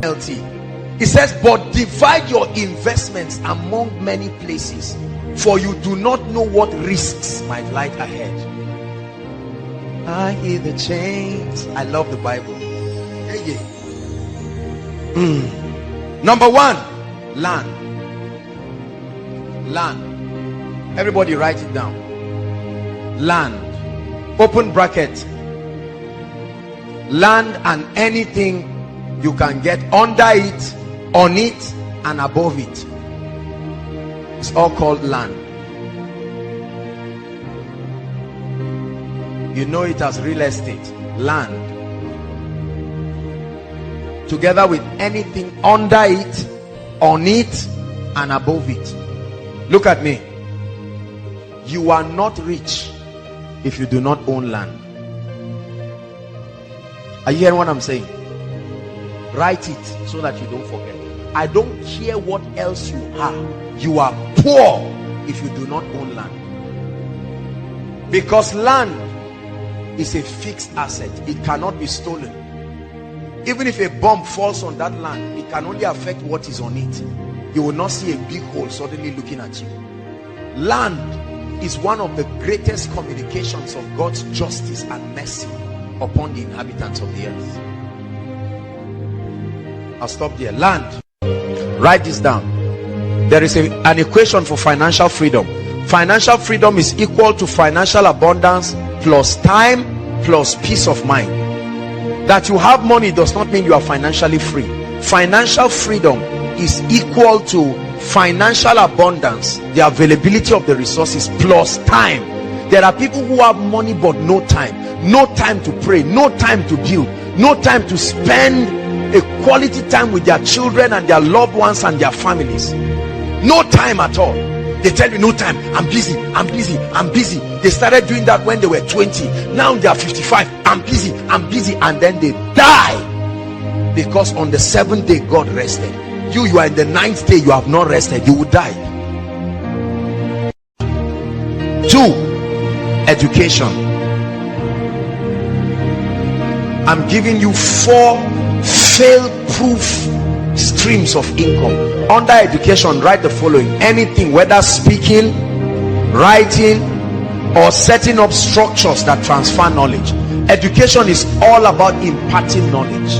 It says, but divide your investments among many places, for you do not know what risks might lie ahead. I hear the chains. I love the Bible. Number one, land. Land. Everybody write it down. Land. Open bracket. Land and anything you can get under it, on it, and above it. It's all called land. You know it as real estate. Land. Together with anything under it, on it, and above it. Look at me. You are not rich if you do not own land. Are you hearing what I'm saying? Write it so that you don't forget. I don't care what else you are poor if you do not own land. Because land is a fixed asset. It cannot be stolen. Even if a bomb falls on that land, it can only affect what is on it. You will not see a big hole suddenly looking at you. Land is one of the greatest communications of God's justice and mercy upon the inhabitants of the earth. I'll stop there. Land. Write this down. There is an equation for financial freedom. Financial freedom is equal to financial abundance plus time plus peace of mind. That you have money does not mean you are financially free. Financial freedom is equal to financial abundance, the availability of the resources, plus time. There are people who have money but no time. No time to pray, no time to build, no time to spend a quality time with their children and their loved ones and their families. No time at all. They tell you no time, I'm busy. They started doing that when they were 20. Now they are 55. I'm busy, and then they die. Because on the 7th day God rested. You are in the 9th day, you have not rested, you will die. 2, education. I'm giving you 4 fail-proof streams of income. Under education, write the following: anything, whether speaking, writing, or setting up structures that transfer knowledge. Education is all about imparting knowledge.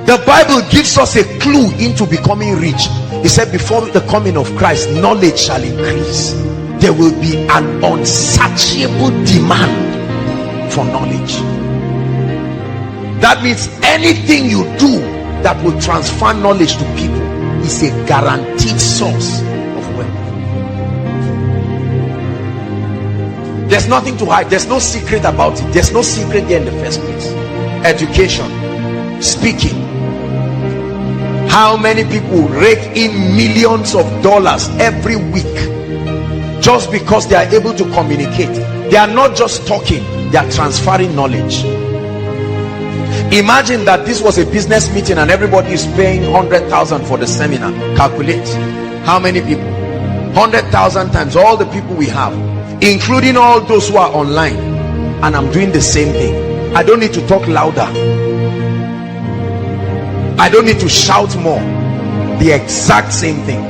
The Bible gives us a clue into becoming rich. It said, before the coming of Christ, knowledge shall increase. There will be an unsatiable demand for knowledge. That means anything you do that will transfer knowledge to people is a guaranteed source of wealth. There's nothing to hide. There's no secret about it. There's no secret there in the first place. Education, speaking. How many people rake in millions of dollars every week just because they are able to communicate? They are not just talking, they are transferring knowledge. Imagine that this was a business meeting and everybody is paying 100,000 for the seminar. Calculate how many people. 100,000 times all the people we have, including all those who are online. And I'm doing the same thing. I don't need to talk louder. I don't need to shout more. The exact same thing.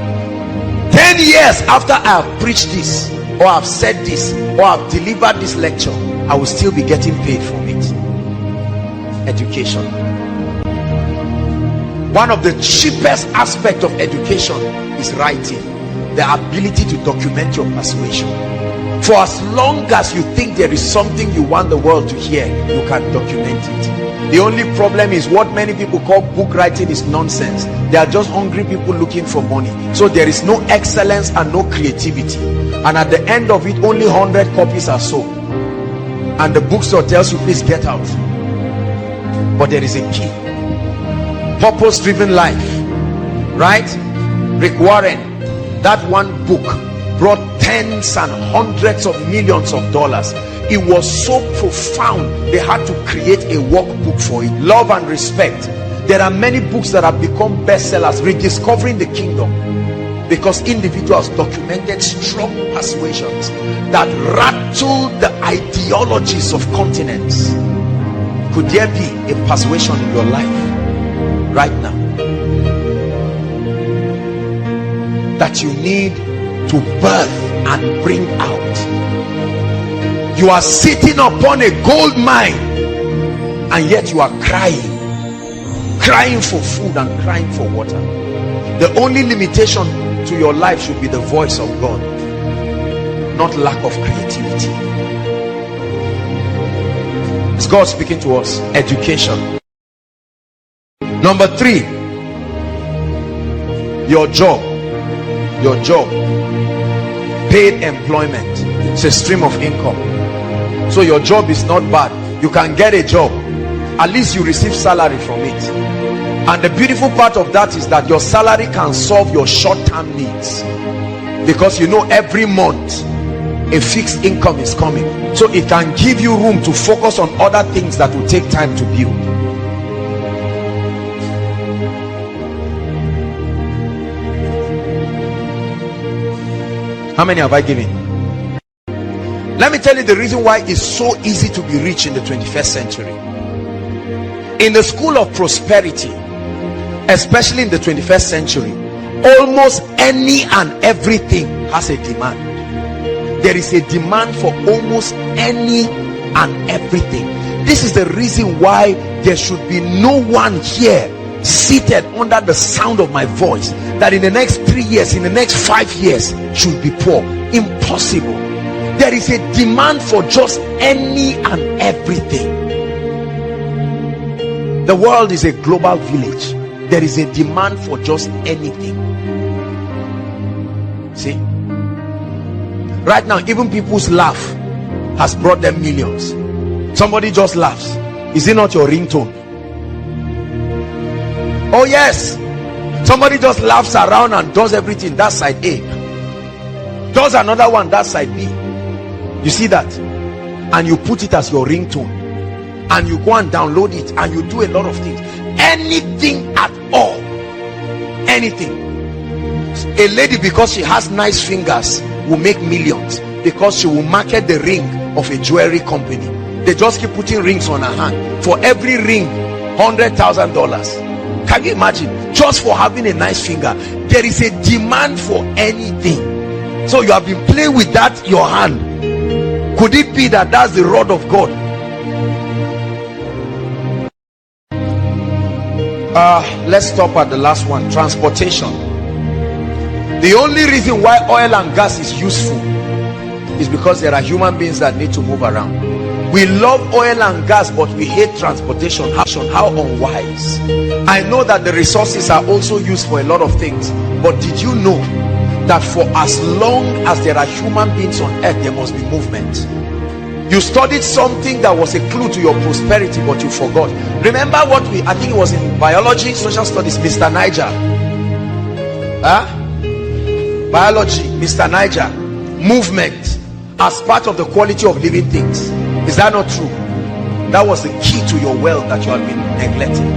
10 years after I have preached this, or I've said this, or I've delivered this lecture, I will still be getting paid from it. Education. One of the cheapest aspects of education is writing. The ability to document your persuasion. For as long as you think there is something you want the world to hear, you can document it. The only problem is what many people call book writing is nonsense. They are just hungry people looking for money. So there is no excellence and no creativity. And at the end of it, only 100 copies are sold. And the bookstore tells you, please get out. But there is a key. Purpose-driven life. Right? Rick Warren, that one book brought tens and hundreds of millions of dollars. It was so profound, they had to create a workbook for it. Love and Respect. There are many books that have become bestsellers. Rediscovering the Kingdom, because individuals documented strong persuasions that rattled the ideologies of continents. Could there be a persuasion in your life right now? that you need to birth and bring out. You are sitting upon a gold mine, and yet you are crying for food and crying for water. The only limitation to your life should be the voice of God, not lack of creativity. Is God speaking to us? Education. Number 3, your job. Paid employment. It's a stream of income. So your job is not bad. You can get a job, at least you receive salary from it. And the beautiful part of that is that your salary can solve your short-term needs, because you know every month a fixed income is coming, so it can give you room to focus on other things that will take time to build. How many have I given? Let me tell you the reason why it's so easy to be rich in the 21st century. In the school of prosperity, especially in the 21st century, almost any and everything has a demand. There is a demand for almost any and everything. This is the reason why there should be no one here seated under the sound of my voice that in the next 3 years, in the next 5 years should be poor. Impossible. There is a demand for just any and everything. The world is a global village. There is a demand for just anything. See, right now even people's laugh has brought them millions. Somebody just laughs. Is it not your ringtone? Oh yes, somebody just laughs around and does everything. That's side A. Does another one, that's side B. You see that? And you put it as your ringtone, and you go and download it, and you do a lot of things. Anything at all. Anything. A lady, because she has nice fingers, will make millions because she will market the ring of a jewelry company. They just keep putting rings on her hand. For every ring, $100,000. Can you imagine? Just for having a nice finger. There is a demand for anything. So you have been playing with that, your hand. Could it be that that's the rod of God? Let's stop at the last one. Transportation. The only reason why oil and gas is useful is because there are human beings that need to move around. We love oil and gas, but we hate transportation. How unwise. I know that the resources are also used for a lot of things, but did you know that for as long as there are human beings on earth, there must be movement? You studied something that was a clue to your prosperity, but you forgot. Remember what I think it was in biology, social studies, Mr. Niger. Biology, Mr. Niger. Movement as part of the quality of living things. Is that not true? That was the key to your wealth that you have been neglecting.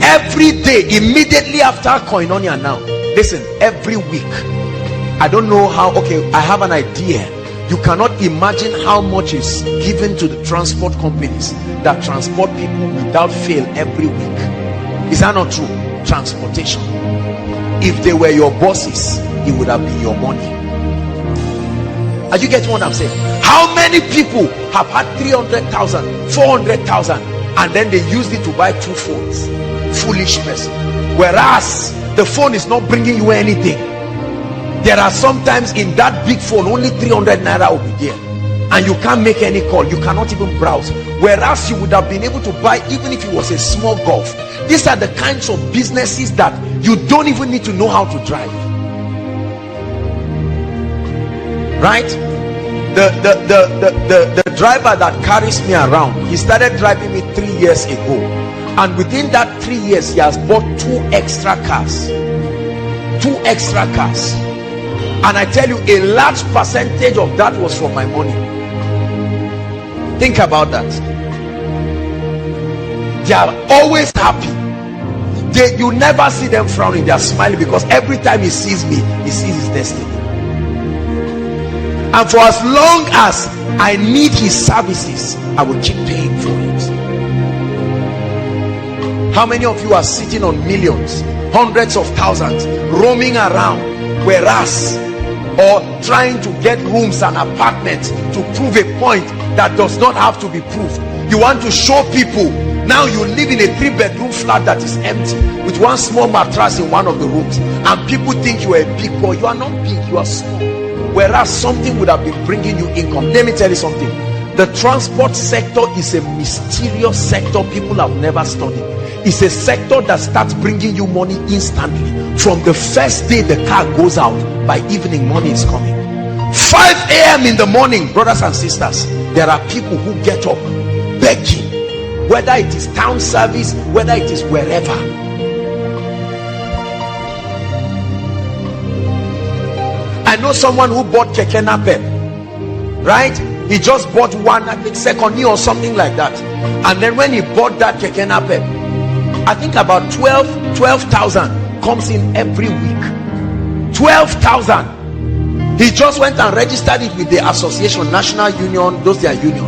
Every day, immediately after Koinonia now, listen, every week, I don't know how, okay, I have an idea. You cannot imagine how much is given to the transport companies that transport people without fail every week. Is that not true? Transportation. If they were your bosses, it would have been your money. Are you getting what I'm saying? How many people have had 300,000, 400,000, and then they used it to buy 2 phones? Foolish person. Whereas the phone is not bringing you anything. There are sometimes in that big phone only 300 naira will be there, and you can't make any call. You cannot even browse. Whereas you would have been able to buy, even if it was a small Golf. These are the kinds of businesses that you don't even need to know how to drive. Right? The driver that carries me around, he started driving me 3 years ago, and within that 3 years he has bought 2 extra cars. 2 extra cars. And I tell you, a large percentage of that was from my money. Think about that. They are always happy. You never see them frowning. They are smiling, because every time he sees me, he sees his destiny. And for as long as I need his services, I will keep paying for it. How many of you are sitting on millions, hundreds of thousands, roaming around, whereas, or trying to get rooms and apartments to prove a point that does not have to be proved. You want to show people. Now you live in a 3-bedroom flat that is empty with one small mattress in one of the rooms, and people think you are a big boy. You are not big, you are small, whereas something would have been bringing you income. Let me tell you something. The transport sector is a mysterious sector people have never studied. It's a sector that starts bringing you money instantly. From the first day the car goes out, by evening money is coming. 5 a.m. in the morning, brothers and sisters, there are people who get up begging, whether it is town service, whether it is wherever. I know someone who bought keke napep, right? He just bought one, I think second year or something like that, and then when he bought that keke napep, I think about 12,000 comes in every week. 12,000. He just went and registered it with the association, national union, those their union,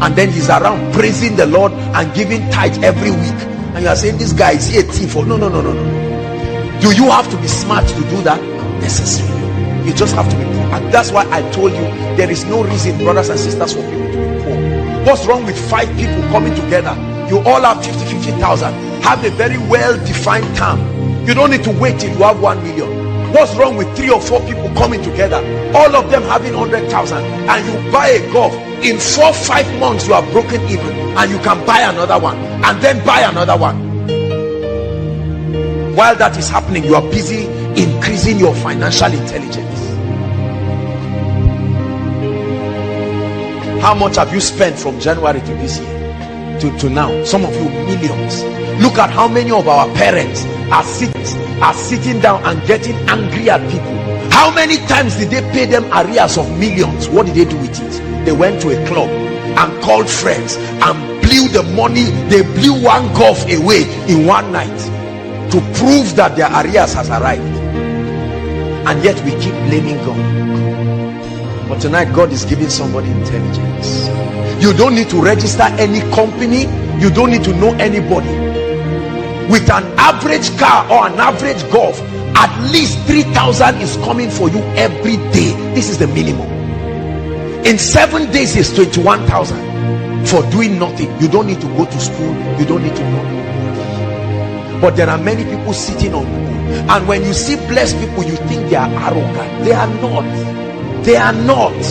and then he's around praising the Lord and giving tithe every week. And you are saying, this guy, is he a thief? No. Do you have to be smart to do that? Not necessarily. You just have to be poor. And that's why I told you, there is no reason, brothers and sisters, for people to be poor. What's wrong with 5 people coming together? You all have 50,000. Have a very well-defined term. You don't need to wait till you have 1 million. What's wrong with 3 or 4 people coming together, all of them having 100,000, and you buy a golf? In 4-5 months you are broken even, and you can buy another one, and then buy another one. While that is happening, you are busy increasing your financial intelligence. How much have you spent from January to this year to now? Some of you, millions. Look at how many of our parents are sitting down and getting angry at people. How many times did they pay them arrears of millions? What did they do with it? They went to a club and called friends and blew the money. They blew one golf away in one night to prove that their arrears has arrived. And yet we keep blaming God. But tonight God is giving somebody intelligence. You don't need to register any company. You don't need to know anybody. With an average car or an average golf, at least 3,000 is coming for you every day. This is the minimum. In 7 days is 21,000 for doing nothing. You don't need to go to school. You don't need to know. But there are many people sitting on people, and when you see blessed people, you think they are arrogant. They are not. They are not.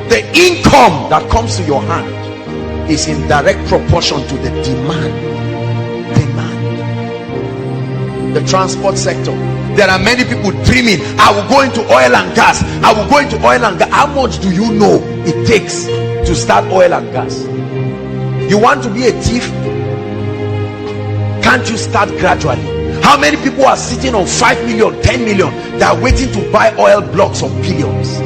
The income that comes to your hand is in direct proportion to the demand. The transport sector, there are many people dreaming, I will go into oil and gas. I will go into oil and gas. How much do you know it takes to start oil and gas? You want to be a thief? Can't you start gradually? How many people are sitting on 5 million, 10 million, they are waiting to buy oil blocks of billions?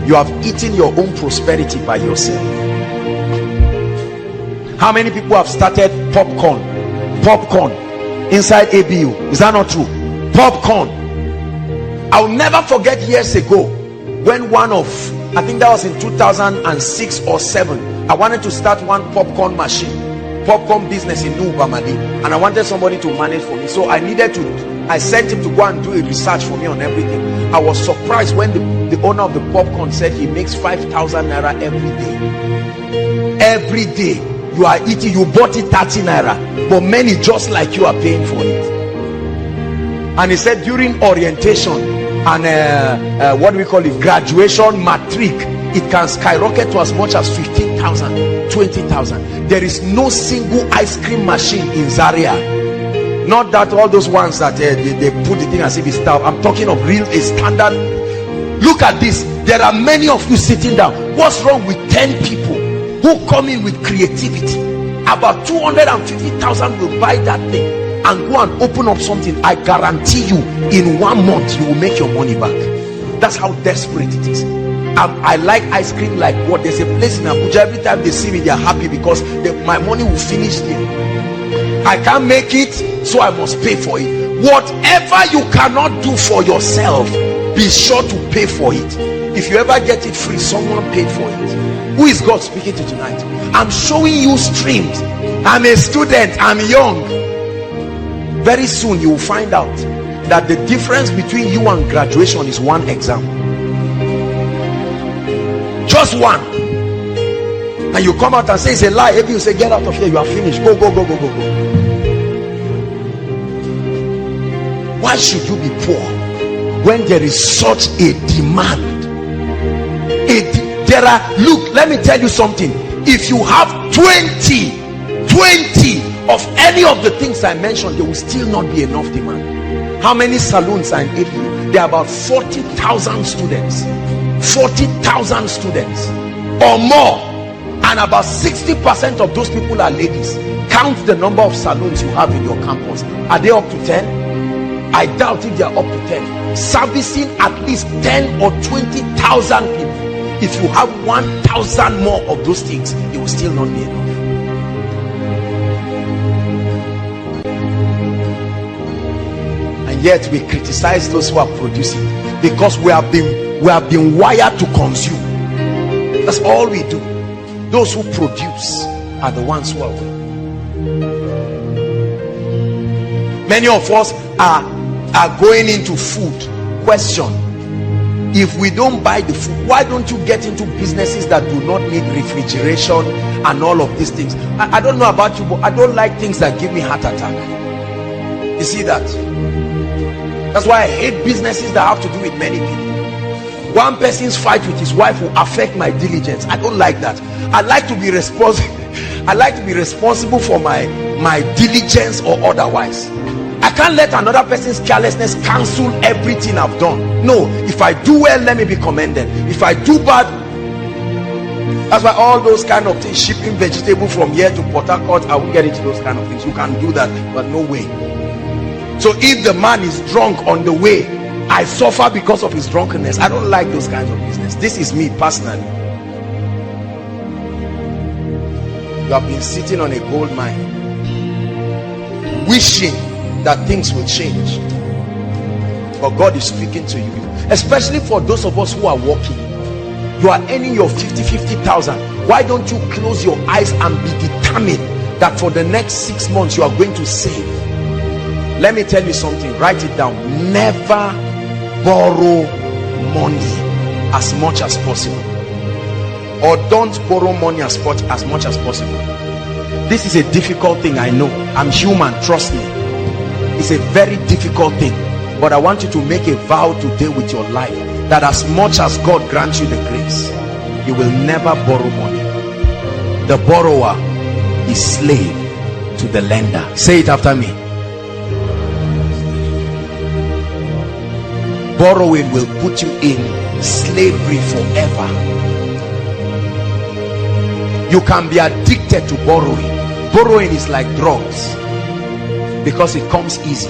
You have eaten your own prosperity by yourself. How many people have started popcorn inside ABU? Is that not true? Popcorn. I'll never forget years ago when one of, I think that was in 2006 or 7, I wanted to start one popcorn business in Nubamali, and I wanted somebody to manage for me. So I sent him to go and do a research for me on everything. I was surprised when the owner of the popcorn said he makes 5,000 naira every day. You are eating, you bought it 30 naira, but many just like you are paying for it. And he said during orientation and what do we call it, graduation, matric, it can skyrocket to as much as 15,000, 20,000. There is no single ice cream machine in Zaria. Not that all those ones that they put the thing as if it's stuff. I'm talking of real, a standard. Look at this. There are many of you sitting down. What's wrong with 10 people who come in with creativity? About 250,000 will buy that thing and go and open up something. I guarantee you, in 1 month you will make your money back. That's how desperate it is. I like ice cream like what? There's a place in Abuja, every time they see me they are happy because my money will finish there. I can't make it, so I must pay for it. Whatever you cannot do for yourself, be sure to pay for it. If you ever get it free, someone paid for it. Who is God speaking to tonight? I'm showing you streams. I'm a student, I'm young. Very soon you will find out that the difference between you and graduation is one exam, just one. And you come out and say it's a lie. If you say get out of here, you are finished, go. Why should you be poor when there is such a demand? Look, let me tell you something. If you have 20 of any of the things I mentioned, there will still not be enough demand. How many saloons are in APU? There are about 40,000 students, 40,000 students or more, and about 60% of those people are ladies. Count the number of saloons you have in your campus. Are they up to 10? I doubt if they are up to 10. Servicing at least 10 or 20,000 people. If you have 1,000 more of those things, it will still not be enough. And yet we criticize those who are producing, because we have been wired to consume. That's all we do. Those who produce are the ones who are weak. Many of us are going into food. Question: if we don't buy the food, why don't you get into businesses that do not need refrigeration and all of these things? I don't know about you, but I don't like things that give me heart attack. You see that? That's why I hate businesses that have to do with many people. One person's fight with his wife will affect my diligence. I don't like that. I like to be responsible. I like to be responsible for my diligence or otherwise. I can't let another person's carelessness cancel everything I've done. No, if I do well, let me be commended. If I do bad, that's why all those kind of things, shipping vegetable from here to Port Harcourt, I won't get into those kind of things. You can do that, but no way. So if the man is drunk on the way, I suffer because of his drunkenness. I don't like those kinds of business. This is me personally. You have been sitting on a gold mine, wishing that things will change, but God is speaking to you, especially for those of us who are working. You are earning your 50,000. Why don't you close your eyes and be determined that for the next 6 months you are going to save? Let me tell you something, write it down. Never borrow money as much as possible, or don't borrow money as much as possible. This is a difficult thing, I know. I'm human, trust me. It's a very difficult thing, but I want you to make a vow today with your life that as much as God grants you the grace, you will never borrow money. The borrower is slave to the lender. Say it after me. Borrowing will put you in slavery forever. You can be addicted to borrowing. Borrowing is like drugs, because it comes easy.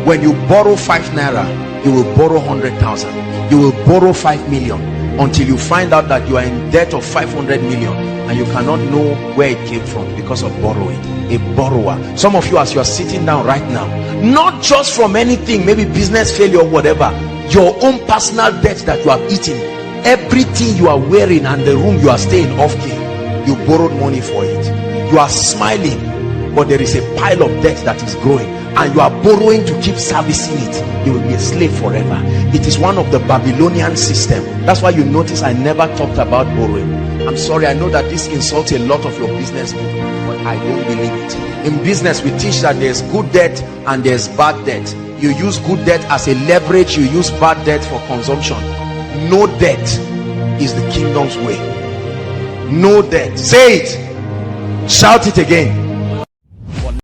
When you borrow 5 naira, you will borrow 100,000. You will borrow 5 million until you find out that you are in debt of 500 million and you cannot know where it came from because of borrowing. A borrower. Some of you, as you are sitting down right now, not just from anything, maybe business failure or whatever, your own personal debt that you have eaten, everything you are wearing and the room you are staying off key, you borrowed money for it. You are smiling, but there is a pile of debt that is growing, and you are borrowing to keep servicing it. You will be a slave forever. It is one of the Babylonian system. That's why you notice I never talked about borrowing. I'm sorry, I know that this insults a lot of your business people, but I don't believe it. In business, we teach that there's good debt and there's bad debt. You use good debt as a leverage, you use bad debt for consumption. No debt is the kingdom's way. No debt. Say it. Shout it again.